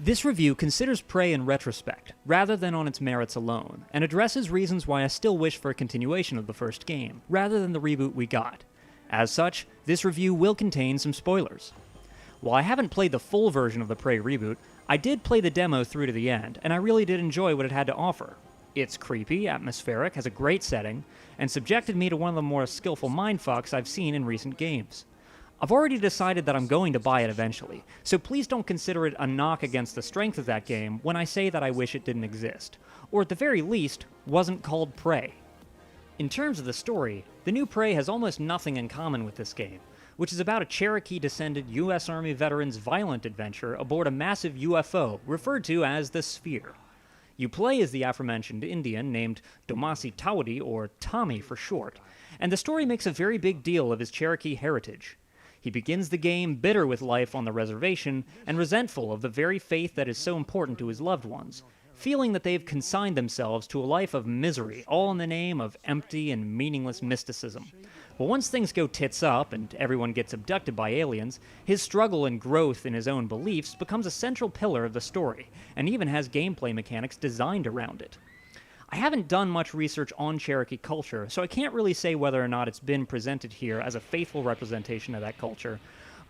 This review considers Prey in retrospect, rather than on its merits alone, and addresses reasons why I still wish for a continuation of the first game, rather than the reboot we got. As such, this review will contain some spoilers. While I haven't played the full version of the Prey reboot, I did play the demo through to the end, and I really did enjoy what it had to offer. It's creepy, atmospheric, has a great setting, and subjected me to one of the more skillful mindfucks I've seen in recent games. I've already decided that I'm going to buy it eventually, so please don't consider it a knock against the strength of that game when I say that I wish it didn't exist, or at the very least, wasn't called Prey. In terms of the story, the new Prey has almost nothing in common with this game, which is about a Cherokee-descended US Army veteran's violent adventure aboard a massive UFO referred to as the Sphere. You play as the aforementioned Indian named Domasi Tawadi, or Tommy for short, and the story makes a very big deal of his Cherokee heritage. He begins the game bitter with life on the reservation and resentful of the very faith that is so important to his loved ones, feeling that they've consigned themselves to a life of misery, all in the name of empty and meaningless mysticism. But once things go tits up and everyone gets abducted by aliens, his struggle and growth in his own beliefs becomes a central pillar of the story, and even has gameplay mechanics designed around it. I haven't done much research on Cherokee culture, so I can't really say whether or not it's been presented here as a faithful representation of that culture,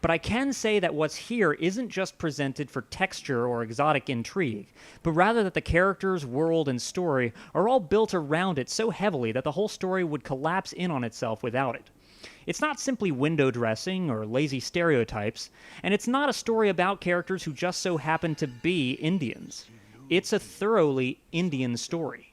but I can say that what's here isn't just presented for texture or exotic intrigue, but rather that the characters, world, and story are all built around it so heavily that the whole story would collapse in on itself without it. It's not simply window dressing or lazy stereotypes, and it's not a story about characters who just so happen to be Indians. It's a thoroughly Indian story.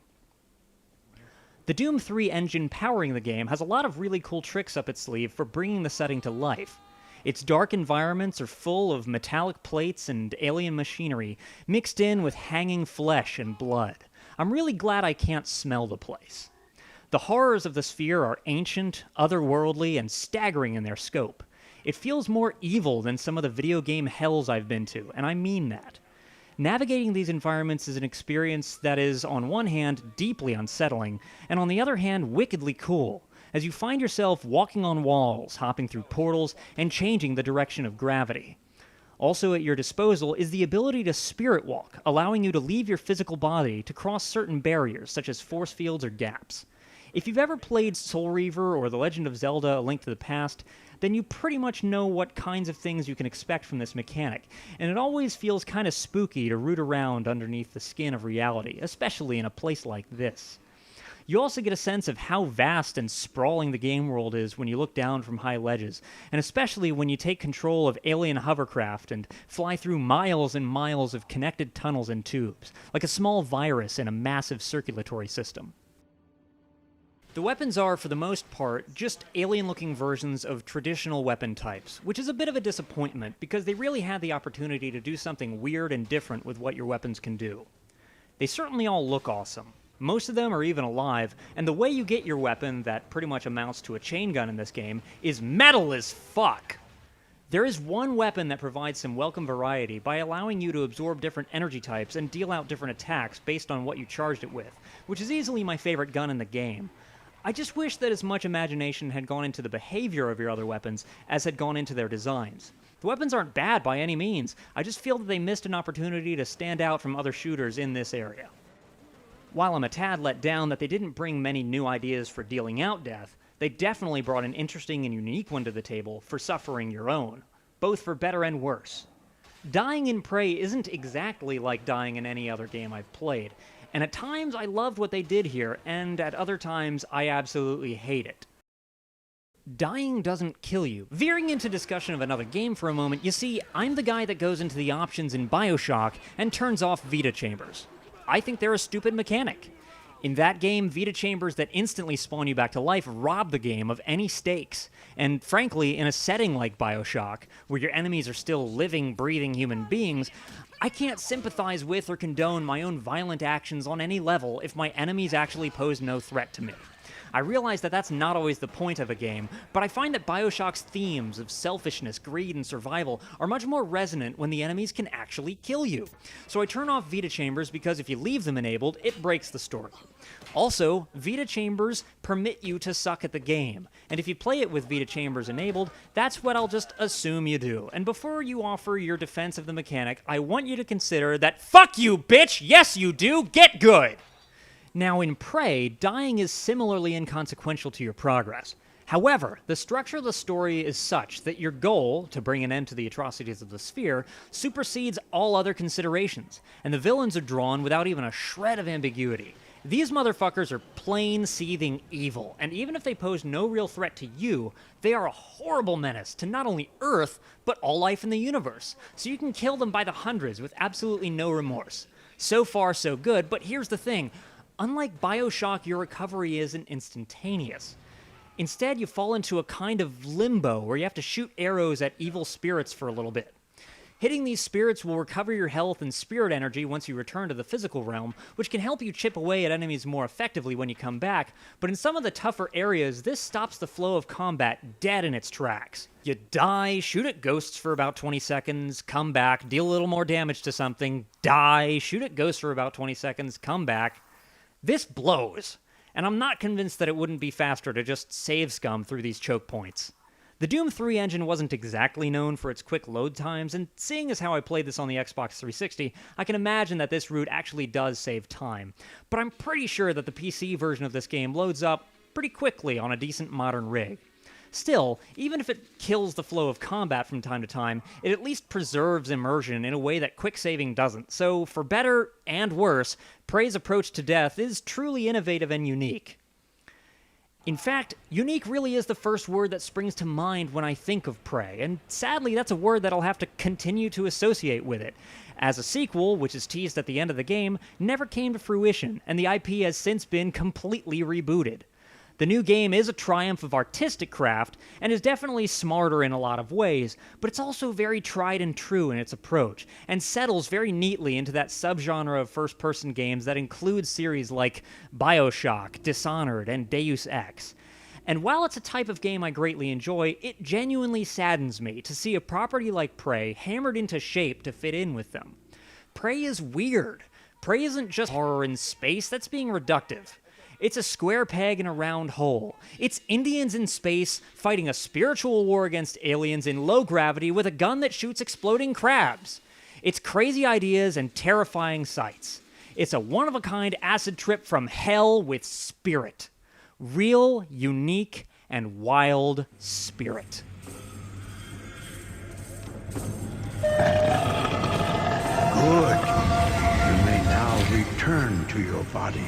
The Doom 3 engine powering the game has a lot of really cool tricks up its sleeve for bringing the setting to life. Its dark environments are full of metallic plates and alien machinery, mixed in with hanging flesh and blood. I'm really glad I can't smell the place. The horrors of the Sphere are ancient, otherworldly, and staggering in their scope. It feels more evil than some of the video game hells I've been to, and I mean that. Navigating these environments is an experience that is, on one hand, deeply unsettling, and on the other hand, wickedly cool, as you find yourself walking on walls, hopping through portals, and changing the direction of gravity. Also at your disposal is the ability to spirit walk, allowing you to leave your physical body to cross certain barriers, such as force fields or gaps. If you've ever played Soul Reaver or The Legend of Zelda: A Link to the Past, then you pretty much know what kinds of things you can expect from this mechanic, and it always feels kind of spooky to root around underneath the skin of reality, especially in a place like this. You also get a sense of how vast and sprawling the game world is when you look down from high ledges, and especially when you take control of alien hovercraft and fly through miles and miles of connected tunnels and tubes, like a small virus in a massive circulatory system. The weapons are, for the most part, just alien-looking versions of traditional weapon types, which is a bit of a disappointment because they really had the opportunity to do something weird and different with what your weapons can do. They certainly all look awesome. Most of them are even alive, and the way you get your weapon, that pretty much amounts to a chain gun in this game, is metal as fuck! There is one weapon that provides some welcome variety by allowing you to absorb different energy types and deal out different attacks based on what you charged it with, which is easily my favorite gun in the game. I just wish that as much imagination had gone into the behavior of your other weapons as had gone into their designs. The weapons aren't bad by any means, I just feel that they missed an opportunity to stand out from other shooters in this area. While I'm a tad let down that they didn't bring many new ideas for dealing out death, they definitely brought an interesting and unique one to the table for suffering your own, both for better and worse. Dying in Prey isn't exactly like dying in any other game I've played, and at times I loved what they did here, and at other times I absolutely hate it. Dying doesn't kill you. Veering into discussion of another game for a moment, you see, I'm the guy that goes into the options in Bioshock and turns off Vita chambers. I think they're a stupid mechanic. In that game, Vita chambers that instantly spawn you back to life rob the game of any stakes. And frankly, in a setting like Bioshock, where your enemies are still living, breathing human beings, I can't sympathize with or condone my own violent actions on any level if my enemies actually pose no threat to me. I realize that that's not always the point of a game, but I find that Bioshock's themes of selfishness, greed, and survival are much more resonant when the enemies can actually kill you. So I turn off Vita chambers because if you leave them enabled, it breaks the story. Also, Vita chambers permit you to suck at the game, and if you play it with Vita chambers enabled, that's what I'll just assume you do. And before you offer your defense of the mechanic, I want you to consider that fuck you, bitch! Yes, you do! Get good! Now, in Prey, dying is similarly inconsequential to your progress. However, the structure of the story is such that your goal, to bring an end to the atrocities of the Sphere, supersedes all other considerations, and the villains are drawn without even a shred of ambiguity. These motherfuckers are plain, seething evil, and even if they pose no real threat to you, they are a horrible menace to not only Earth, but all life in the universe, so you can kill them by the hundreds with absolutely no remorse. So far, so good, but here's the thing. Unlike Bioshock, your recovery isn't instantaneous. Instead, you fall into a kind of limbo where you have to shoot arrows at evil spirits for a little bit. Hitting these spirits will recover your health and spirit energy once you return to the physical realm, which can help you chip away at enemies more effectively when you come back, but in some of the tougher areas, this stops the flow of combat dead in its tracks. You die, shoot at ghosts for about 20 seconds, come back, deal a little more damage to something, die, shoot at ghosts for about 20 seconds, come back. This blows, and I'm not convinced that it wouldn't be faster to just save scum through these choke points. The Doom 3 engine wasn't exactly known for its quick load times, and seeing as how I played this on the Xbox 360, I can imagine that this route actually does save time. But I'm pretty sure that the PC version of this game loads up pretty quickly on a decent modern rig. Still, even if it kills the flow of combat from time to time, it at least preserves immersion in a way that quick saving doesn't. So, for better and worse, Prey's approach to death is truly innovative and unique. In fact, unique really is the first word that springs to mind when I think of Prey, and sadly that's a word that I'll have to continue to associate with it, as a sequel, which is teased at the end of the game, never came to fruition, and the IP has since been completely rebooted. The new game is a triumph of artistic craft, and is definitely smarter in a lot of ways, but it's also very tried and true in its approach, and settles very neatly into that subgenre of first-person games that includes series like Bioshock, Dishonored, and Deus Ex. And while it's a type of game I greatly enjoy, it genuinely saddens me to see a property like Prey hammered into shape to fit in with them. Prey is weird. Prey isn't just horror in space, that's being reductive. It's a square peg in a round hole. It's Indians in space fighting a spiritual war against aliens in low gravity with a gun that shoots exploding crabs. It's crazy ideas and terrifying sights. It's a one-of-a-kind acid trip from hell with spirit. Real, unique, and wild spirit. Good. You may now return to your body.